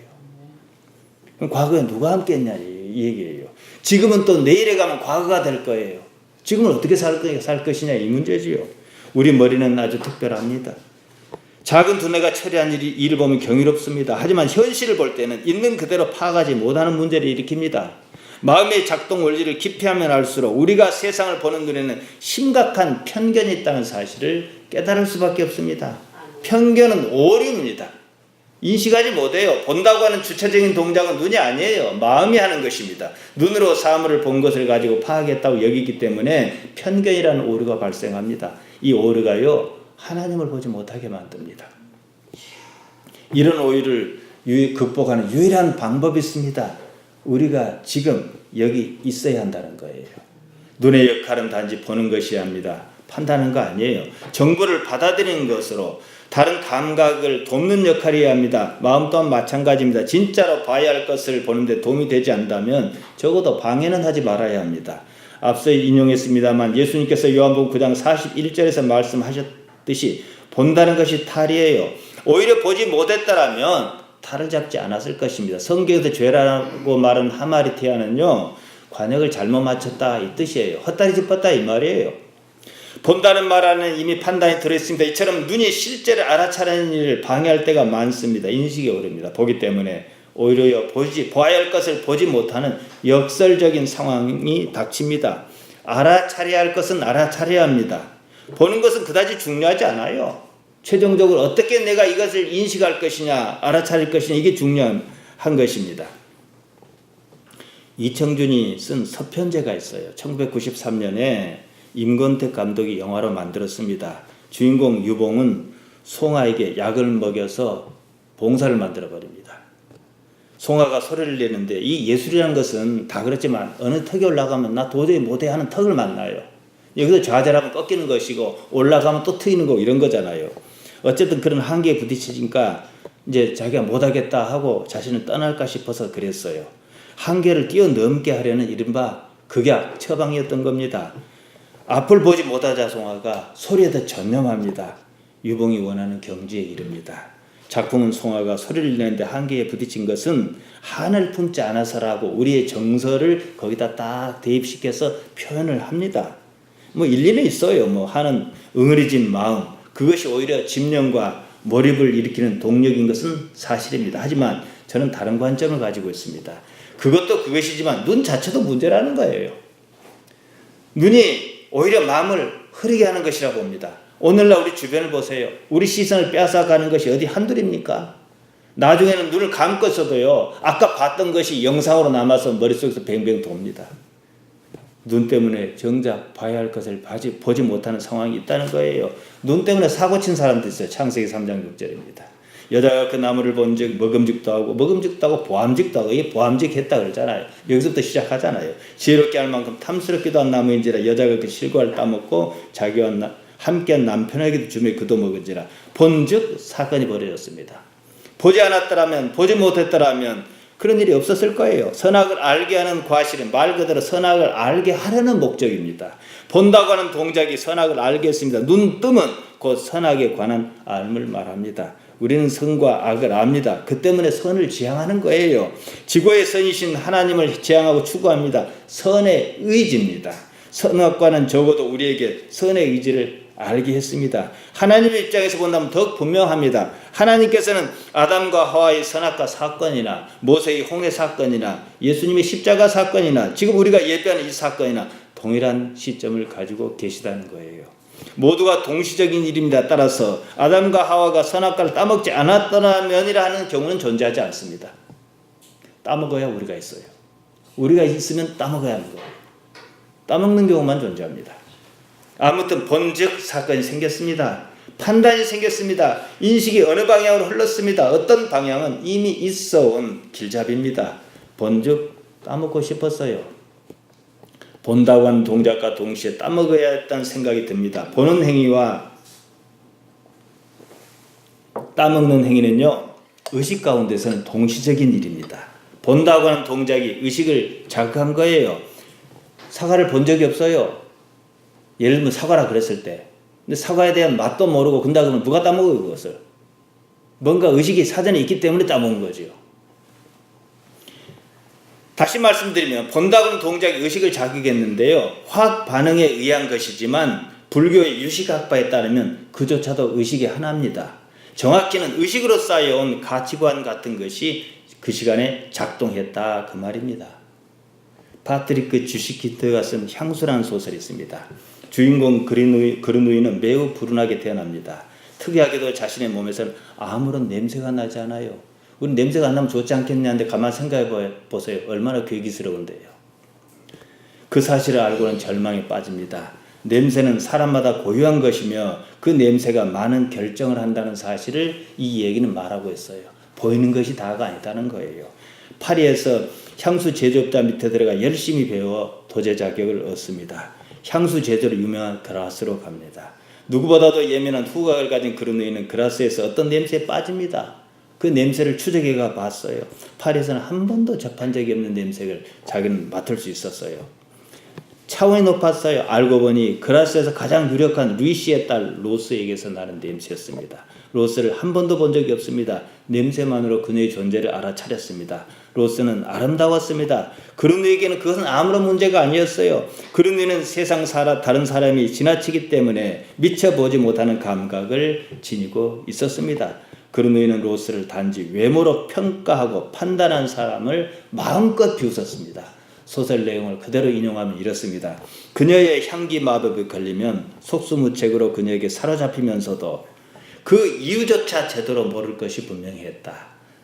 그럼 과거에 누가 함께 했냐 이 얘기예요. 지금은 또 내일에 가면 과거가 될 거예요. 지금은 어떻게 살 것이냐 이 문제지요. 우리 머리는 아주 특별합니다. 작은 두뇌가 처리한 일을 보면 경이롭습니다. 하지만 현실을 볼 때는 있는 그대로 파악하지 못하는 문제를 일으킵니다. 마음의 작동 원리를 깊이 하면 알수록 우리가 세상을 보는 눈에는 심각한 편견이 있다는 사실을 깨달을 수밖에 없습니다. 편견은 오류입니다. 인식하지 못해요. 본다고 하는 주체적인 동작은 눈이 아니에요. 마음이 하는 것입니다. 눈으로 사물을 본 것을 가지고 파악했다고 여기기 때문에 편견이라는 오류가 발생합니다. 이 오류가요, 하나님을 보지 못하게 만듭니다. 이런 오류를 극복하는 유일한 방법이 있습니다. 우리가 지금 여기 있어야 한다는 거예요. 눈의 역할은 단지 보는 것이 합니다. 판단하는 거 아니에요. 정보를 받아들이는 것으로 다른 감각을 돕는 역할이어야 합니다. 마음 또한 마찬가지입니다. 진짜로 봐야 할 것을 보는데 도움이 되지 않는다면 적어도 방해는 하지 말아야 합니다. 앞서 인용했습니다만 예수님께서 요한복음 9장 41절에서 말씀하셨듯이 본다는 것이 탈이에요. 오히려 보지 못했다라면 탈을 잡지 않았을 것입니다. 성경에서 죄라고 말한 하마리티아는요, 관역을 잘못 맞췄다 이 뜻이에요. 헛다리 짚었다 이 말이에요. 본다는 말 안에 이미 판단이 들어있습니다. 이처럼 눈이 실제를 알아차리는 일을 방해할 때가 많습니다. 인식이 오릅니다. 보기 때문에 오히려 봐야 할 것을 보지 못하는 역설적인 상황이 닥칩니다. 알아차려야 할 것은 알아차려야 합니다. 보는 것은 그다지 중요하지 않아요. 최종적으로 어떻게 내가 이것을 인식할 것이냐, 알아차릴 것이냐, 이게 중요한 것입니다. 이청준이 쓴 서편제가 있어요. 1993년에 임권택 감독이 영화로 만들었습니다. 주인공 유봉은 송아에게 약을 먹여서 봉사를 만들어버립니다. 송아가 소리를 내는데, 이 예술이라는 것은 다 그렇지만 어느 턱에 올라가면 나 도저히 못해 하는 턱을 만나요. 여기서 좌절하면 꺾이는 것이고 올라가면 또 트이는 거 이런 거잖아요. 어쨌든 그런 한계에 부딪히니까 이제 자기가 못하겠다 하고 자신을 떠날까 싶어서 그랬어요. 한계를 뛰어넘게 하려는 이른바 극약 처방이었던 겁니다. 앞을 보지 못하자 송아가 소리에 더 전념합니다. 유봉이 원하는 경지에 이릅니다. 작품은 송아가 소리를 내는데 한계에 부딪힌 것은 한을 품지 않아서라고 우리의 정서를 거기다 딱 대입시켜서 표현을 합니다. 뭐 일리는 있어요. 한은 응어리진 마음, 그것이 오히려 집념과 몰입을 일으키는 동력인 것은 사실입니다. 하지만 저는 다른 관점을 가지고 있습니다. 그것도 그것이지만 눈 자체도 문제라는 거예요. 눈이 오히려 마음을 흐리게 하는 것이라고 봅니다. 오늘날 우리 주변을 보세요. 우리 시선을 빼앗아가는 것이 어디 한둘입니까? 나중에는 눈을 감고 있어도요, 아까 봤던 것이 영상으로 남아서 머릿속에서 뱅뱅 돕니다. 눈 때문에 정작 봐야 할 것을 보지 못하는 상황이 있다는 거예요. 눈 때문에 사고친 사람도 있어요. 창세기 3장 6절입니다. 여자가 그 나무를 본 즉 먹음직도 하고 보암직도 하고, 이게 보암직했다 그러잖아요. 여기서부터 시작하잖아요. 지혜롭게 할 만큼 탐스럽기도 한 나무인지라 여자가 그 실과를 따먹고 자기와 함께한 남편에게도 주며 그도 먹은지라. 본즉 사건이 벌어졌습니다. 보지 않았더라면, 보지 못했더라면 그런 일이 없었을 거예요. 선악을 알게 하는 과실은 말 그대로 선악을 알게 하려는 목적입니다. 본다고 하는 동작이 선악을 알게 했습니다. 눈 뜸은 곧 선악에 관한 알을 말합니다. 우리는 선과 악을 압니다. 그 때문에 선을 지향하는 거예요. 지고의 선이신 하나님을 지향하고 추구합니다. 선의 의지입니다. 선악과는 적어도 우리에게 선의 의지를 알게 했습니다. 하나님의 입장에서 본다면 더욱 분명합니다. 하나님께서는 아담과 하와의 선악과 사건이나 모세의 홍해 사건이나 예수님의 십자가 사건이나 지금 우리가 예배하는 이 사건이나 동일한 시점을 가지고 계시다는 거예요. 모두가 동시적인 일입니다. 따라서 아담과 하와가 선악과를 따먹지 않았더라면이라 하는 경우는 존재하지 않습니다. 따먹어야 우리가 있어요. 우리가 있으면 따먹어야 하는 거예요. 따먹는 경우만 존재합니다. 아무튼 본즉 사건이 생겼습니다. 판단이 생겼습니다. 인식이 어느 방향으로 흘렀습니다. 어떤 방향은 이미 있어온 길잡이입니다. 본즉 따먹고 싶었어요. 본다고 하는 동작과 동시에 따먹어야 했다는 생각이 듭니다. 보는 행위와 따먹는 행위는요, 의식 가운데서는 동시적인 일입니다. 본다고 하는 동작이 의식을 자극한 거예요. 사과를 본 적이 없어요. 예를 들면 사과라 그랬을 때. 근데 사과에 대한 맛도 모르고 근다 그러면 누가 따먹어요, 그것을? 뭔가 의식이 사전에 있기 때문에 따먹는 거죠. 다시 말씀드리면 본다고는 동작이 의식을 자극했는데요. 화학 반응에 의한 것이지만 불교의 유식학파에 따르면 그조차도 의식의 하나입니다. 정확히는 의식으로 쌓여온 가치관 같은 것이 그 시간에 작동했다 그 말입니다. 파트리크 주시키트가 쓴 향수라는 소설이 있습니다. 주인공 그르누이는 매우 불운하게 태어납니다. 특이하게도 자신의 몸에서는 아무런 냄새가 나지 않아요. 우리 냄새가 안 나면 좋지 않겠냐는데 가만 생각해 보세요. 얼마나 괴기스러운데요. 그 사실을 알고는 절망에 빠집니다. 냄새는 사람마다 고유한 것이며 그 냄새가 많은 결정을 한다는 사실을 이 얘기는 말하고 있어요. 보이는 것이 다가 아니다는 거예요. 파리에서 향수 제조업자 밑에 들어가 열심히 배워 도제 자격을 얻습니다. 향수 제조로 유명한 그라스로 갑니다. 누구보다도 예민한 후각을 가진 그르누이는 그라스에서 어떤 냄새에 빠집니다. 그 냄새를 추적해가 봤어요. 파리에서는 한 번도 접한 적이 없는 냄새를 자기는 맡을 수 있었어요. 차원이 높았어요. 알고 보니 그라스에서 가장 유력한 루이시의 딸 로스에게서 나는 냄새였습니다. 로스를 한 번도 본 적이 없습니다. 냄새만으로 그녀의 존재를 알아차렸습니다. 로스는 아름다웠습니다. 그르누이에게는 그것은 아무런 문제가 아니었어요. 그르누이는 세상 다른 사람이 지나치기 때문에 미처 보지 못하는 감각을 지니고 있었습니다. 그르누이는 로스를 단지 외모로 평가하고 판단한 사람을 마음껏 비웃었습니다. 소설 내용을 그대로 인용하면 이렇습니다. 그녀의 향기 마법에 걸리면 속수무책으로 그녀에게 사로잡히면서도 그 이유조차 제대로 모를 것이 분명했다.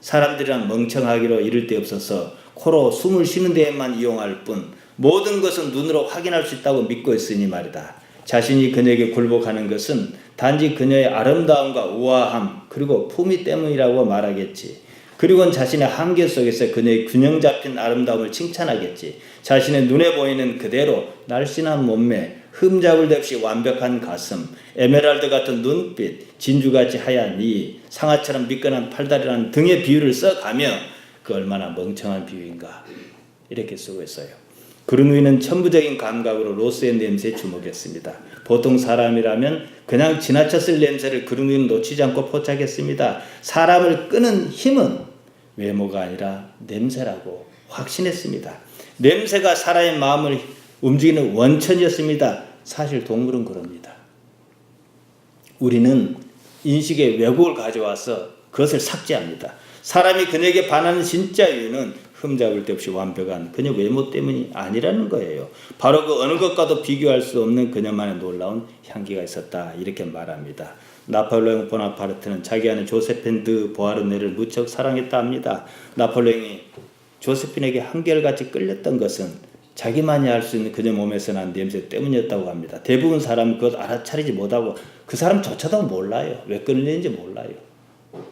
사람들이란 멍청하기로 이를 데 없어서 코로 숨을 쉬는 데에만 이용할 뿐 모든 것은 눈으로 확인할 수 있다고 믿고 있으니 말이다. 자신이 그녀에게 굴복하는 것은 단지 그녀의 아름다움과 우아함 그리고 품위 때문이라고 말하겠지. 그리고는 자신의 한계 속에서 그녀의 균형 잡힌 아름다움을 칭찬하겠지. 자신의 눈에 보이는 그대로 날씬한 몸매, 흠잡을 데 없이 완벽한 가슴, 에메랄드 같은 눈빛, 진주같이 하얀 이, 상아처럼 미끈한 팔다리라는 등의 비유를 써가며 그 얼마나 멍청한 비유인가 이렇게 쓰고 있어요. 그르누이는 천부적인 감각으로 로스의 냄새에 주목했습니다. 보통 사람이라면 그냥 지나쳤을 냄새를 그르누이는 놓치지 않고 포착했습니다. 사람을 끄는 힘은 외모가 아니라 냄새라고 확신했습니다. 냄새가 사람의 마음을 움직이는 원천이었습니다. 사실 동물은 그럽니다. 우리는 인식의 왜곡을 가져와서 그것을 삭제합니다. 사람이 그녀에게 반하는 진짜 이유는 흠잡을 데 없이 완벽한 그녀 외모 때문이 아니라는 거예요. 바로 그 어느 것과도 비교할 수 없는 그녀만의 놀라운 향기가 있었다. 이렇게 말합니다. 나폴레옹 보나파르트는 자기 아내 조세핀 드 보아르네를 무척 사랑했다 합니다. 나폴레옹이 조세핀에게 한결같이 끌렸던 것은 자기만이 알 수 있는 그녀 몸에서 난 냄새 때문이었다고 합니다. 대부분 사람은 그것 알아차리지 못하고 그 사람조차도 몰라요. 왜 끌리는지 몰라요.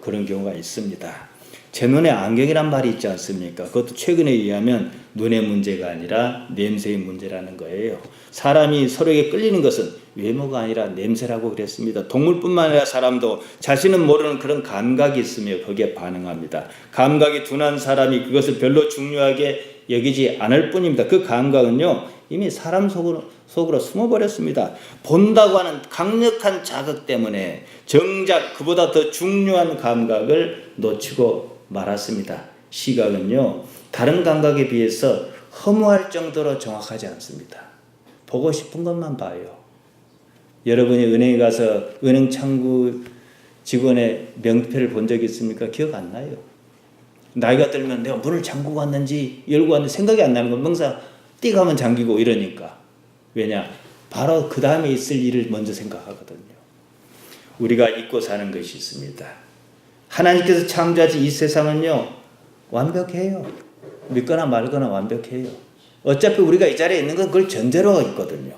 그런 경우가 있습니다. 제 눈에 안경이란 말이 있지 않습니까? 그것도 최근에 의하면 눈의 문제가 아니라 냄새의 문제라는 거예요. 사람이 서로에게 끌리는 것은 외모가 아니라 냄새라고 그랬습니다. 동물뿐만 아니라 사람도 자신은 모르는 그런 감각이 있으며 거기에 반응합니다. 감각이 둔한 사람이 그것을 별로 중요하게 여기지 않을 뿐입니다. 그 감각은요 이미 사람 속으로 숨어버렸습니다. 본다고 하는 강력한 자극 때문에 정작 그보다 더 중요한 감각을 놓치고 말았습니다. 시각은요 다른 감각에 비해서 허무할 정도로 정확하지 않습니다. 보고 싶은 것만 봐요. 여러분이 은행에 가서 은행 창구 직원의 명패를 본 적이 있습니까? 기억 안 나요. 나이가 들면 내가 문을 잠그고 왔는지 열고 왔는지 생각이 안 나는 건 명사 띠 가면 잠기고 이러니까. 왜냐? 바로 그 다음에 있을 일을 먼저 생각하거든요. 우리가 잊고 사는 것이 있습니다. 하나님께서 창조하신 이 세상은요 완벽해요. 믿거나 말거나 완벽해요. 어차피 우리가 이 자리에 있는 건 그걸 전제로 있거든요.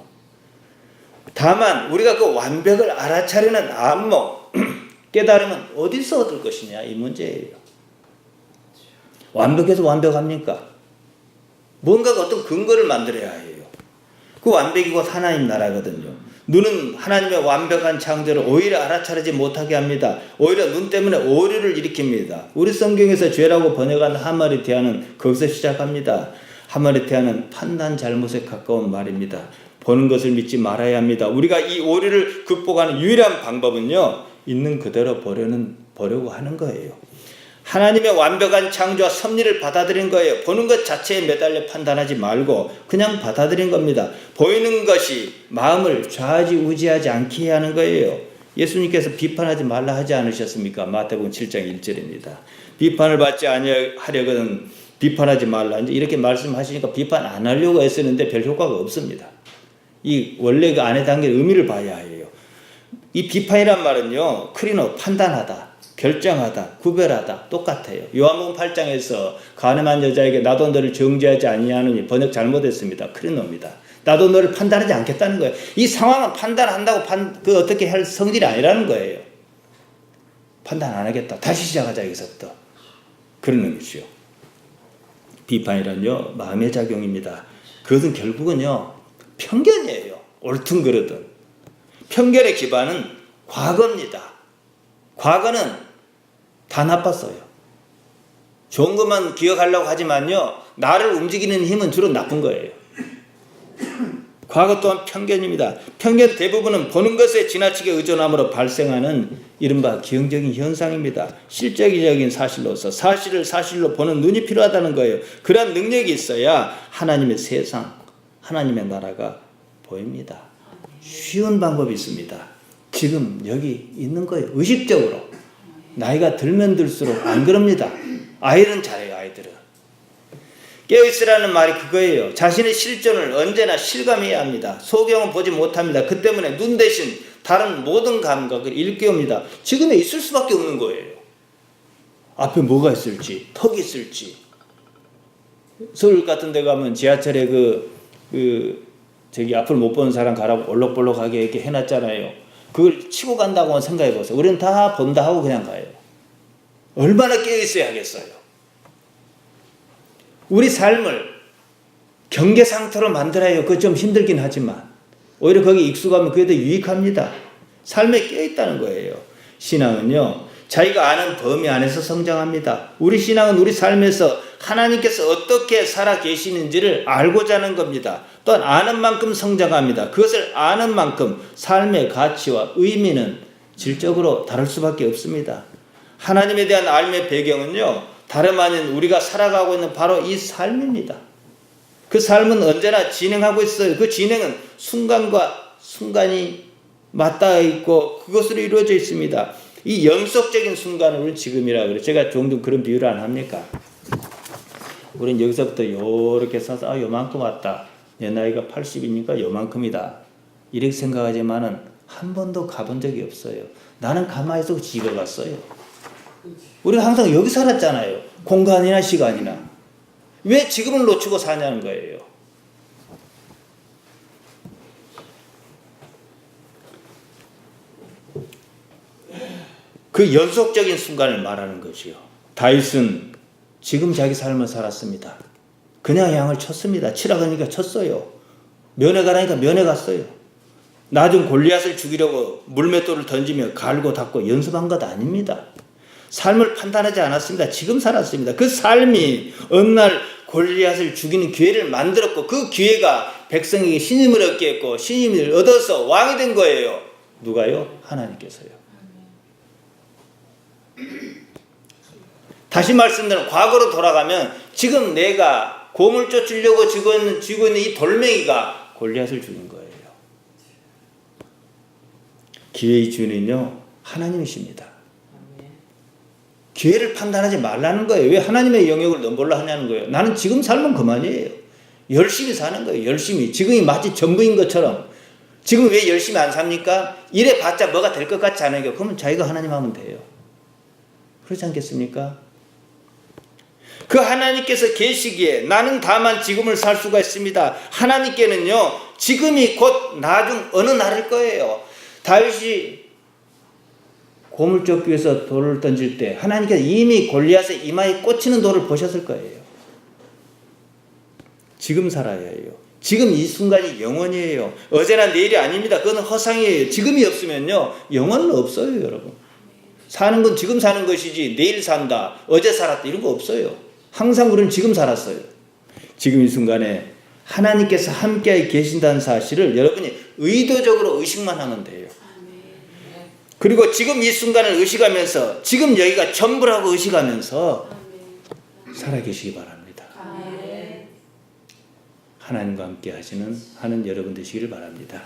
다만 우리가 그 완벽을 알아차리는 안목, 깨달음은 어디서 얻을 것이냐 이 문제예요. 완벽해서 완벽합니까? 뭔가 어떤 근거를 만들어야 해요. 그 완벽이 곧 하나님 나라거든요. 눈은 하나님의 완벽한 창조를 오히려 알아차리지 못하게 합니다. 오히려 눈 때문에 오류를 일으킵니다. 우리 성경에서 죄라고 번역한 하마르티아는 거기서 시작합니다. 하마르티아는 판단 잘못에 가까운 말입니다. 보는 것을 믿지 말아야 합니다. 우리가 이 오류를 극복하는 유일한 방법은요 있는 그대로 보려고 하는 거예요. 하나님의 완벽한 창조와 섭리를 받아들인 거예요. 보는 것 자체에 매달려 판단하지 말고 그냥 받아들인 겁니다. 보이는 것이 마음을 좌지우지하지 않게 하는 거예요. 예수님께서 비판하지 말라 하지 않으셨습니까? 마태복음 7장 1절입니다. 비판을 받지 아니하려거든 비판하지 말라. 이제 이렇게 말씀하시니까 비판 안 하려고 애쓰는데 별 효과가 없습니다. 이 원래 그 안에 담긴 의미를 봐야 해요. 이 비판이란 말은요, 크리노 판단하다, 결정하다, 구별하다 똑같아요. 요한복음 8장에서 가늠한 여자에게 나도 너를 정죄하지 아니하느니 번역 잘못했습니다. 크리노입니다. 나도 너를 판단하지 않겠다는 거예요. 이 상황은 판단한다고 어떻게 할 성질이 아니라는 거예요. 판단 안 하겠다. 다시 시작하자 여기서부터. 그런 의미죠. 비판이란요, 마음의 작용입니다. 그것은 결국은요, 편견이에요. 옳든 그르든. 편견의 기반은 과거입니다. 과거는 다 나빴어요. 좋은 것만 기억하려고 하지만요, 나를 움직이는 힘은 주로 나쁜 거예요. 과거 또한 편견입니다. 편견 대부분은 보는 것에 지나치게 의존함으로 발생하는 이른바 기형적인 현상입니다. 실제적인 사실로서 사실을 사실로 보는 눈이 필요하다는 거예요. 그런 능력이 있어야 하나님의 세상, 하나님의 나라가 보입니다. 쉬운 방법이 있습니다. 지금 여기 있는 거예요. 의식적으로. 나이가 들면 들수록 안 그럽니다. 아이들은 잘해요. 아이들은. 깨어있으라는 말이 그거예요. 자신의 실존을 언제나 실감해야 합니다. 소경은 보지 못합니다. 그 때문에 눈 대신 다른 모든 감각을 일깨웁니다. 지금에 있을 수밖에 없는 거예요. 앞에 뭐가 있을지, 턱이 있을지. 서울 같은 데 가면 지하철에 저기 앞을 못 보는 사람 가라고 얼럭벌럭하게 이렇게 해놨잖아요. 그걸 치고 간다고 생각해 보세요. 우리는 다 본다 하고 그냥 가요. 얼마나 깨어있어야 하겠어요. 우리 삶을 경계 상태로 만들어야 그거 좀 힘들긴 하지만 오히려 거기 익숙하면 그게 더 유익합니다. 삶에 깨어있다는 거예요. 신앙은요, 자기가 아는 범위 안에서 성장합니다. 우리 신앙은 우리 삶에서 하나님께서 어떻게 살아 계시는지를 알고자 하는 겁니다. 또한 아는 만큼 성장합니다. 그것을 아는 만큼 삶의 가치와 의미는 질적으로 다를 수밖에 없습니다. 하나님에 대한 알의 배경은요, 다름 아닌 우리가 살아가고 있는 바로 이 삶입니다. 그 삶은 언제나 진행하고 있어요. 그 진행은 순간과 순간이 맞닿아 있고 그것으로 이루어져 있습니다. 이 연속적인 순간을 우리는 지금이라고 그래요. 제가 종종 그런 비유를 안 합니까? 우리는 여기서부터 요렇게 서서 요만큼 왔다. 내 나이가 80이니까 요만큼이다. 이렇게 생각하지만은 한 번도 가본 적이 없어요. 나는 가만히 있어 집에 갔어요. 우리가 항상 여기 살았잖아요. 공간이나 시간이나. 왜 지금을 놓치고 사냐는 거예요. 그 연속적인 순간을 말하는 거지요. 다윗은 지금 자기 삶을 살았습니다. 그냥 양을 쳤습니다. 치라 그러니까 쳤어요. 면회 가라니까 면회 갔어요. 나중 골리앗을 죽이려고 물맷돌을 던지며 갈고 닦고 연습한 것 아닙니다. 삶을 판단하지 않았습니다. 지금 살았습니다. 그 삶이 어느 날 골리앗을 죽이는 기회를 만들었고 그 기회가 백성에게 신임을 얻게 했고 신임을 얻어서 왕이 된 거예요. 누가요? 하나님께서요. 다시 말씀드리면 과거로 돌아가면 지금 내가 곰을 쫓으려고 쥐고 있는 이 돌멩이가 골리앗을 죽인 거예요. 기회의 주인은요, 하나님이십니다. 기회를 판단하지 말라는 거예요. 왜 하나님의 영역을 넘보려 하냐는 거예요. 나는 지금 살면 그만이에요. 열심히 사는 거예요. 열심히. 지금이 마치 전부인 것처럼. 지금 왜 열심히 안 삽니까? 이래 봤자 뭐가 될 것 같지 않아요. 그러면 자기가 하나님 하면 돼요. 그렇지 않겠습니까? 그 하나님께서 계시기에 나는 다만 지금을 살 수가 있습니다. 하나님께는요, 지금이 곧 나중 어느 날일 거예요. 다윗이 곰을 쫓기 위해서 돌을 던질 때 하나님께서 이미 골리앗의 이마에 꽂히는 돌을 보셨을 거예요. 지금 살아야 해요. 지금 이 순간이 영원이에요. 어제나 내일이 아닙니다. 그건 허상이에요. 지금이 없으면요, 영원은 없어요, 여러분. 사는 건 지금 사는 것이지 내일 산다, 어제 살았다 이런 거 없어요. 항상 우리는 지금 살았어요. 지금 이 순간에 하나님께서 함께 계신다는 사실을 여러분이 의도적으로 의식만 하면 돼요. 그리고 지금 이 순간을 의식하면서 지금 여기가 전부라고 의식하면서 살아계시기 바랍니다. 하나님과 함께 하는 여러분 되시기를 바랍니다.